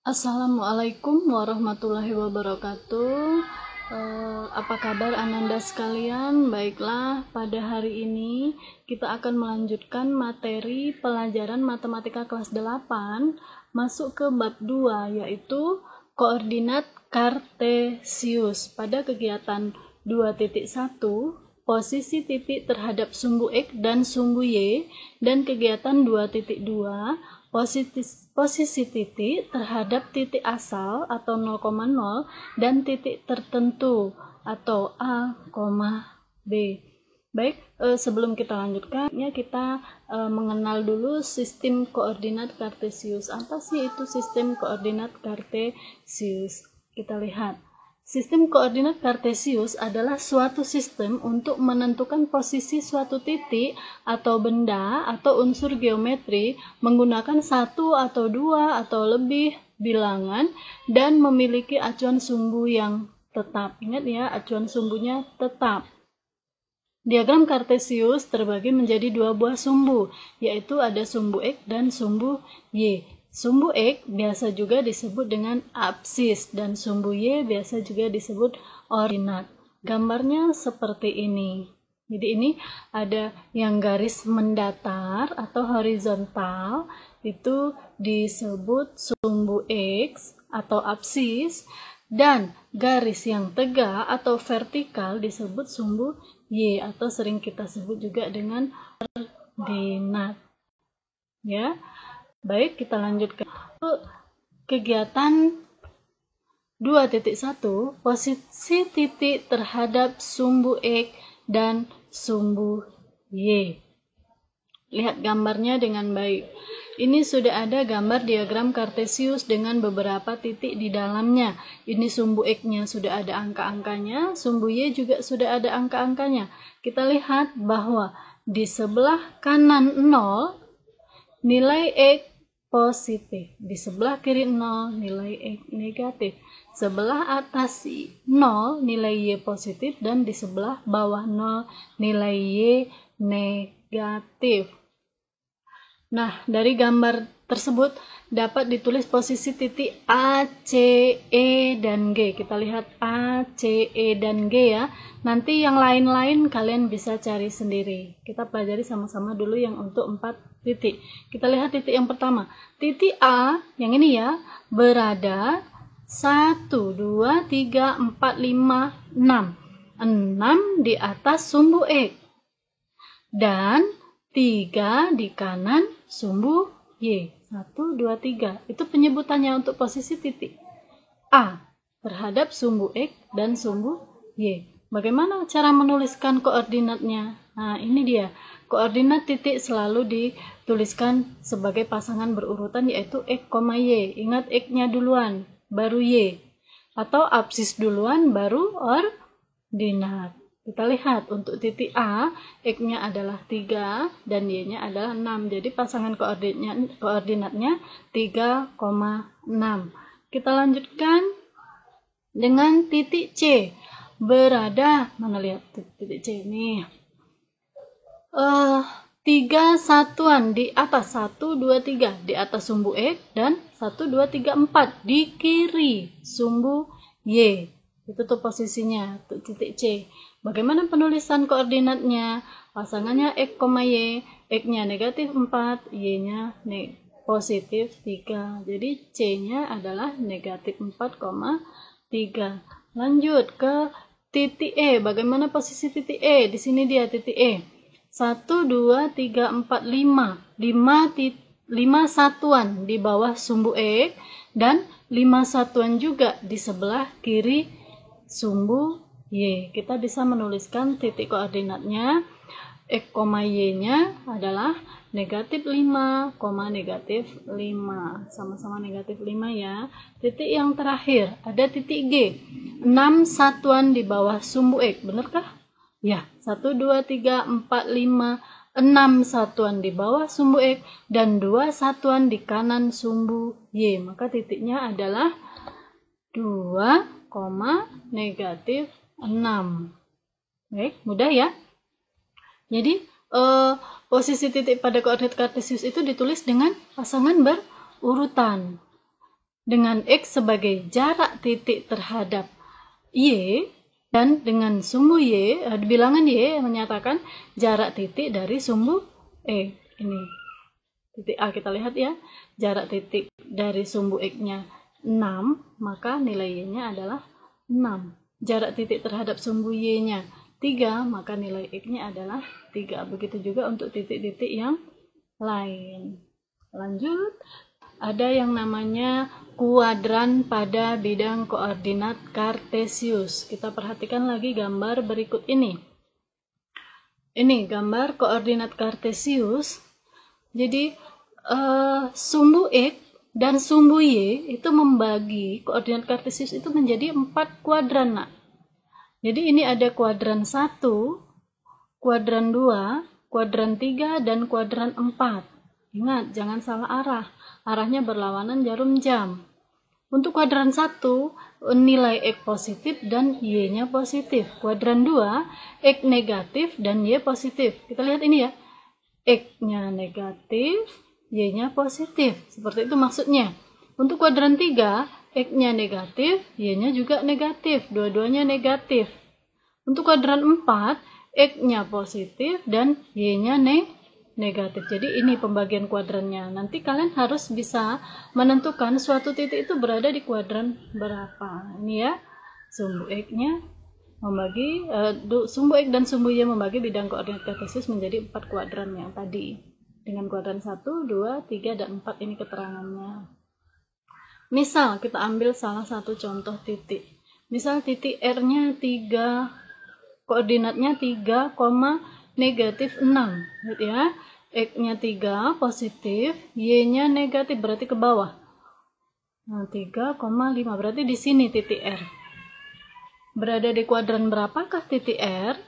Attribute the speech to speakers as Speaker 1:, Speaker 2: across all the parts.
Speaker 1: Assalamualaikum warahmatullahi wabarakatuh. Apa kabar Ananda sekalian? Baiklah, pada hari ini kita akan melanjutkan materi pelajaran matematika kelas 8 masuk ke bab 2, yaitu koordinat kartesius. Pada kegiatan 2.1, posisi titik terhadap sumbu X dan sumbu Y, dan kegiatan 2.2, posisi titik terhadap titik asal atau 0,0 dan titik tertentu atau A, B. Baik, sebelum kita lanjutkan, kita mengenal dulu sistem koordinat kartesius. Apa sih itu sistem koordinat kartesius? Kita lihat. Sistem koordinat kartesius adalah suatu sistem untuk menentukan posisi suatu titik atau benda atau unsur geometri menggunakan satu atau dua atau lebih bilangan dan memiliki acuan sumbu yang tetap. Ingat ya, acuan sumbunya tetap. Diagram kartesius terbagi menjadi dua buah sumbu, yaitu ada sumbu X dan sumbu Y. Sumbu X biasa juga disebut dengan absis dan sumbu Y biasa juga disebut ordinat. Gambarnya seperti ini. Jadi ini ada yang garis mendatar atau horizontal, itu disebut sumbu X atau absis, dan garis yang tegak atau vertikal disebut sumbu Y atau sering kita sebut juga dengan ordinat. Ya. Baik, kita lanjutkan. Kegiatan 2.1, posisi titik terhadap sumbu X dan sumbu Y. Lihat gambarnya dengan baik. Ini sudah ada gambar diagram kartesius dengan beberapa titik di dalamnya. Ini sumbu X-nya sudah ada angka-angkanya, sumbu Y juga sudah ada angka-angkanya. Kita lihat bahwa di sebelah kanan 0, nilai X positif. Di sebelah kiri 0, nilai X negatif. Sebelah atas 0, nilai Y positif, dan di sebelah bawah 0, nilai Y negatif. Nah, dari gambar tersebut dapat ditulis posisi titik A, C, E, dan G. Kita lihat A, C, E, dan G ya. Nanti yang lain-lain kalian bisa cari sendiri. Kita pelajari sama-sama dulu yang untuk 4 titik. Kita lihat titik yang pertama. Titik A, yang ini ya, berada 1, 2, 3, 4, 5, 6. 6 di atas sumbu X. Dan 3 di kanan sumbu Y. 1, 2, 3. Itu penyebutannya untuk posisi titik A terhadap sumbu X dan sumbu Y. Bagaimana cara menuliskan koordinatnya? Nah, ini dia. Koordinat titik selalu dituliskan sebagai pasangan berurutan, yaitu X, Y. Ingat X-nya duluan, baru Y. Atau absis duluan, baru ordinat. Kita lihat untuk titik A, X-nya adalah 3 dan Y-nya adalah 6. Jadi pasangan koordinatnya 3,6. Kita lanjutkan dengan titik C. Berada, mana lihat titik C ini. 3 satuan di atas 1, 2, 3 di atas sumbu X dan 1, 2, 3, 4 di kiri sumbu Y. Itu tuh posisinya, titik C. Bagaimana penulisan koordinatnya? Pasangannya X, Y. X-nya negatif 4, Y-nya positif 3. Jadi C-nya adalah negatif 4,3. Lanjut ke titik E. Bagaimana posisi titik E? Di sini dia titik E. 1, 2, 3, 4, 5. 5 satuan di bawah sumbu X dan 5 satuan juga di sebelah kiri sumbu Y. Kita bisa menuliskan titik koordinatnya X, Y-nya adalah negatif 5, negatif 5. Sama-sama negatif 5 ya. Titik yang terakhir, ada titik G. 6 satuan di bawah sumbu X. Benarkah? Ya, 1, 2, 3, 4, 5, 6 satuan di bawah sumbu X dan 2 satuan di kanan sumbu Y. Maka titiknya adalah 2, negatif 6. Baik, mudah ya. Jadi posisi titik pada koordinat kartesius itu ditulis dengan pasangan berurutan. dengan X sebagai jarak titik terhadap Y, dan dengan sumbu Y, bilangan Y menyatakan jarak titik dari sumbu X. Ini titik A, kita lihat ya, jarak titik dari sumbu X-nya 6, maka nilai Y-nya adalah 6. Jarak titik terhadap sumbu Y-nya 3, maka nilai X-nya adalah 3. Begitu juga untuk titik-titik yang lain. Lanjut, ada yang namanya kuadran pada bidang koordinat kartesius. Kita perhatikan lagi gambar berikut ini. Ini gambar koordinat kartesius. Jadi sumbu X dan sumbu Y itu membagi koordinat kartesius itu menjadi 4 kuadran, nak. Jadi ini ada kuadran 1, kuadran 2, kuadran 3, dan kuadran 4. Ingat, jangan salah arah. Arahnya berlawanan jarum jam. Untuk kuadran 1, nilai X positif dan Y-nya positif. Kuadran 2, X negatif dan Y positif. Kita lihat ini ya. X-nya negatif, Y-nya positif. Seperti itu maksudnya. Untuk kuadran 3, X-nya negatif, Y-nya juga negatif. Dua-duanya negatif. Untuk kuadran 4, X-nya positif dan Y-nya negatif. Jadi ini pembagian kuadrannya. Nanti kalian harus bisa menentukan suatu titik itu berada di kuadran berapa. Ini ya, sumbu X-nya membagi, sumbu X dan sumbu Y membagi bidang koordinat kartesius menjadi 4 kuadran yang tadi. Dengan kuadran 1, 2, 3, dan 4 ini keterangannya. Misal kita ambil salah satu contoh titik. Misal titik R-nya 3, koordinatnya 3, negatif 6. Lihat ya, X-nya 3 positif, Y-nya negatif, berarti ke bawah. Nah, 3,5 berarti di sini titik R. Berada di kuadran berapakah titik R?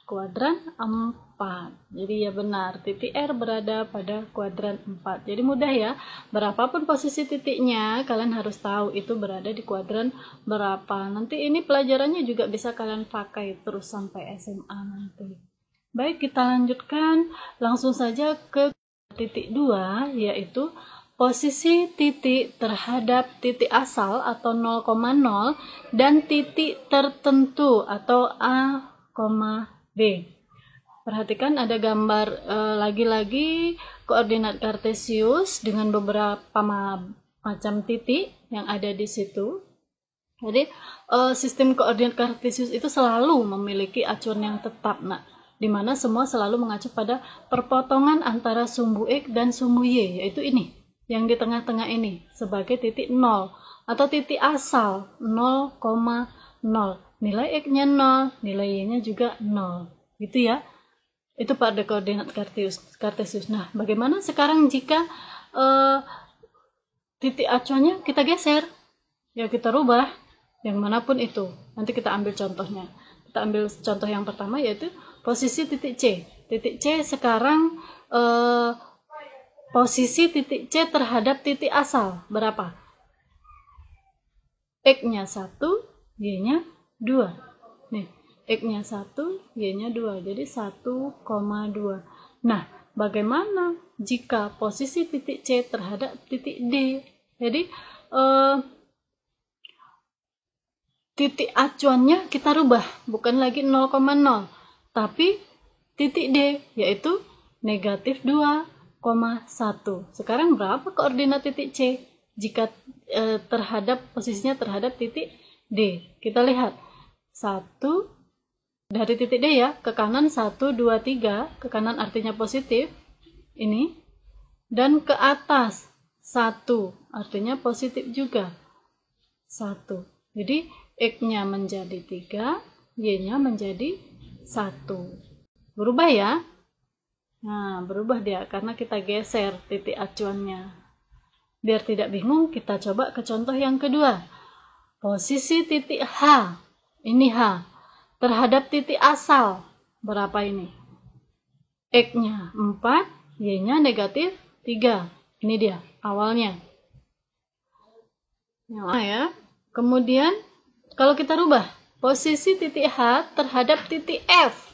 Speaker 1: Kuadran 4. Jadi ya benar, titik R berada pada kuadran 4. Jadi mudah ya, berapapun posisi titiknya, kalian harus tahu itu berada di kuadran berapa. Nanti ini pelajarannya juga bisa kalian pakai terus sampai SMA nanti. Baik, kita lanjutkan langsung saja ke titik 2, yaitu posisi titik terhadap titik asal atau 0,0 dan titik tertentu atau A, B. Perhatikan ada gambar lagi-lagi koordinat kartesius dengan beberapa macam titik yang ada di situ. Jadi sistem koordinat kartesius itu selalu memiliki acuan yang tetap, nak, di mana semua selalu mengacu pada perpotongan antara sumbu X dan sumbu Y, yaitu ini, yang di tengah-tengah ini, sebagai titik 0, atau titik asal 0,0. Nilai X-nya 0, nilai Y-nya juga 0. Gitu ya. Itu pada koordinat kartesius. Nah, bagaimana sekarang jika titik acuannya kita geser? Ya, kita rubah yang manapun itu. Nanti kita ambil contohnya. Kita ambil contoh yang pertama, yaitu posisi titik C. Titik C sekarang posisi titik C terhadap titik asal berapa? X-nya 1, Y-nya 2. Nih, X-nya 1, Y-nya 2. Jadi 1,2. Nah, bagaimana jika posisi titik C terhadap titik D? Jadi titik acuannya kita rubah, bukan lagi 0,0, tapi titik D, yaitu negatif 2,1. Sekarang berapa koordinat titik C jika terhadap posisinya terhadap titik D? Kita lihat, 1 dari titik D ya, ke kanan 1, 2, 3, ke kanan artinya positif, ini, dan ke atas 1, artinya positif juga, 1. Jadi X-nya menjadi 3, Y-nya menjadi 1. Berubah ya? Nah, berubah dia karena kita geser titik acuannya. Biar tidak bingung, kita coba ke contoh yang kedua. Posisi titik H, ini H, terhadap titik asal, berapa ini? X-nya 4, Y-nya negatif 3. Ini dia awalnya. Ya. Kemudian kalau kita rubah posisi titik H terhadap titik F.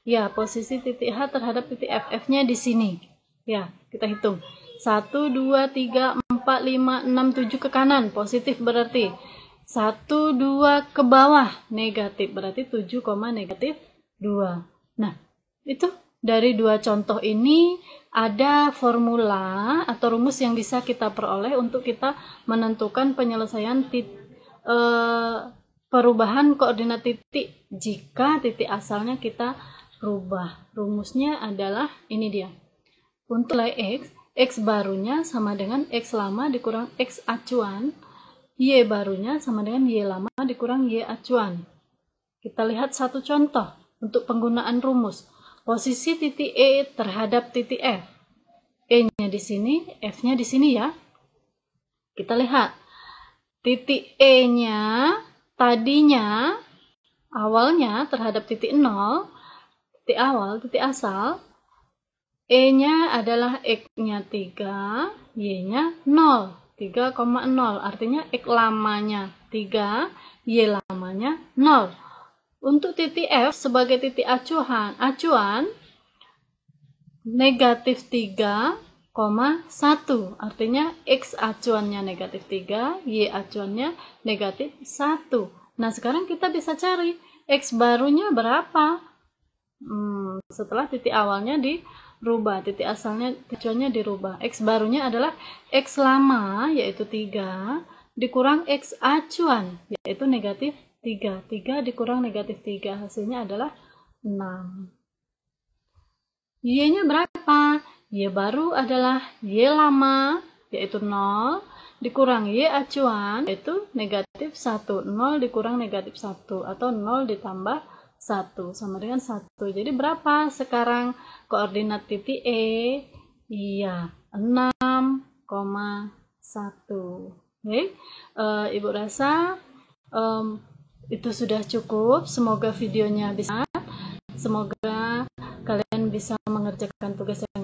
Speaker 1: Ya, posisi titik H terhadap titik F. F-nya di sini. Ya, kita hitung. 1, 2, 3, 4. 4, 5, 6, 7 ke kanan, positif berarti 1, 2 ke bawah, negatif berarti 7, negatif 2. Nah, itu dari dua contoh ini ada formula atau rumus yang bisa kita peroleh untuk kita menentukan penyelesaian perubahan koordinat titik jika titik asalnya kita rubah. Rumusnya adalah ini dia. Untuk nilai X barunya sama dengan X lama dikurang X acuan, Y barunya sama dengan Y lama dikurang Y acuan. Kita lihat satu contoh untuk penggunaan rumus. Posisi titik E terhadap titik F. E-nya di sini, F-nya di sini ya. Kita lihat. Titik E-nya tadinya awalnya terhadap titik 0, titik awal, titik asal, E-nya adalah X-nya 3, Y-nya 0, 3,0. Artinya X lamanya 3, Y lamanya 0. Untuk titik F sebagai titik acuan negatif 3,1. Artinya X acuannya negatif 3, Y acuannya negatif 1. Nah, sekarang kita bisa cari X barunya berapa? Setelah titik awalnya dirubah, titik asalnya acuannya dirubah. X barunya adalah X lama, yaitu 3, dikurang X acuan, yaitu negatif 3. 3 dikurang negatif 3, hasilnya adalah 6. Y-nya berapa? Y baru adalah Y lama, yaitu 0, dikurang Y acuan, yaitu negatif 1. 0 dikurang negatif 1, atau 0 ditambah 1, sama dengan 1. Jadi berapa sekarang koordinat titik E? Iya, 6,1. Oke, Ibu rasa itu sudah cukup. Semoga videonya bisa. Semoga kalian bisa mengerjakan tugas yang